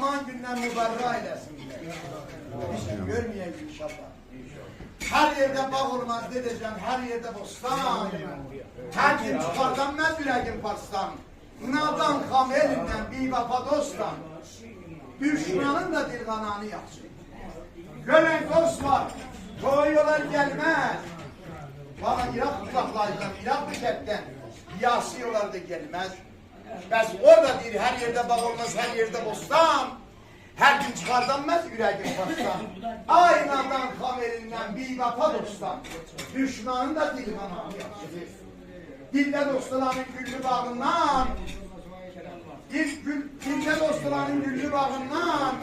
Aman günden mübarra eylesin. Hiç görmeyeyim inşallah. Her yerde bağ olmaz dedeceğim, her yerde bostan. Her gün çıkartanmaz yüreğim parstan. Nadan kam elinden bir vafa dostan. Düşmanın da dilgananı yapsın. Gören dost var, koyuyorlar gelmez. Bana Irak uzaklardan, Irak bıçaktan yasıyorlar da gelmez. Bəs orada deyir, her yerde bağ olmaz, her yerde bostan. Her gün çıkardanmaz yüreğim parstan. Aynadan kamerinden bir vafa dostan. Düşmanın da dilgananı yapsın. Dilde dostlarının güllü bağından. Dilde dostlarının güllü bağından.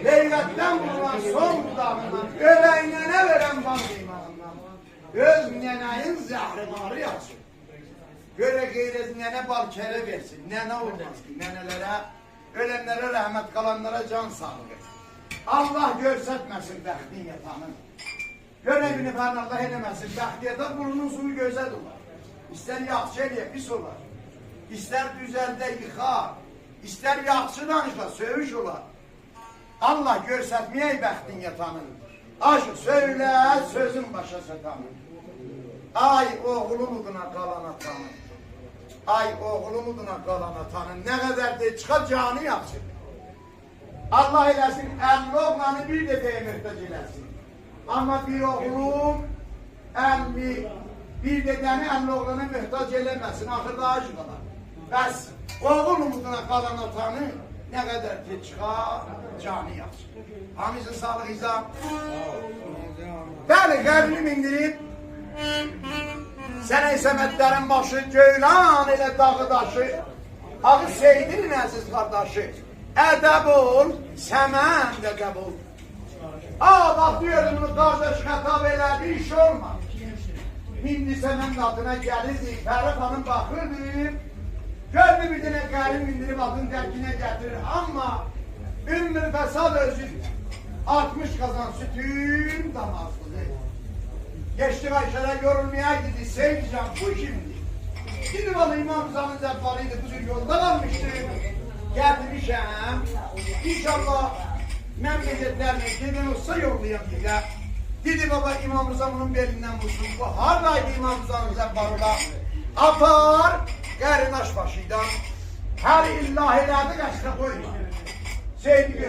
Leyletten vurulan son dudağından. Öleynene veren bal kıymağından. Öz neneyin zəhrimarı yapsın. Göre gayret nene bal kere versin. Nene olmaz ki nenelere, ölenlere rahmet, kalanlara can sağlığı. Allah görsetmesin bəxtin yatanın. Görevini falan Allah eləməsin. Bəxti yatan burnunun suyu gözə dolar. İster yaxşı eləyə, pis olar. İster düzəldə yıxar. İster yaxşı danışa, sövüş olar. Allah görsetmeyey bəxtin yatanın. Aşıq söylə, sözün başa satanın. Ay oğlumuduna qalan atanın. Ay oğlumuduna qalan atanın. Nə qədər de çıxar canı yapsın. Allah eləsin, 50 oğlanı bir dəfəyə möhtac eləsin. Ama bir oğlum 50, bir dedəni 50 oğlana möhtac eləməsin. Axırda aşıq olar. Bəs oğlumuduna qalan atanı nə qədər de çıxar canı yapsın. Hamizin sağlıq izah. Bəli, qəbrini mindirib Sənə səmətlərin başı, göylan elə dağı daşı, ağı Seydin əziz qardaşı, ədəb ol, səmən də ədəb ol. Bax diyorum bunu qardaş xətab elədi, iş olmaz. Mindi səmən qadına gəlirdi, Fərif hanım baxırdı, gördü bir dənə gəlin mindirib adın dərkinə gətirir. Amma ümmül fəsad özü 60 qazan sütün damazlıdır. Geçti Ayşe'de yorulmaya gitti. Seyircan bu kimdi? Gidip alı İmam Rıza'nın zevvalıydı. Bu tür yolda kalmıştı. Getirmişem. İnşallah memleketlerine giden olsa yollayayım diye. Dedi baba İmam Rıza'nın belinden vursun. Bu hardaydı İmam Rıza'nın zevvalıyla. Apar. Qərin aşbaşıydan. Her illahilerde kaçta koyma. Seyirci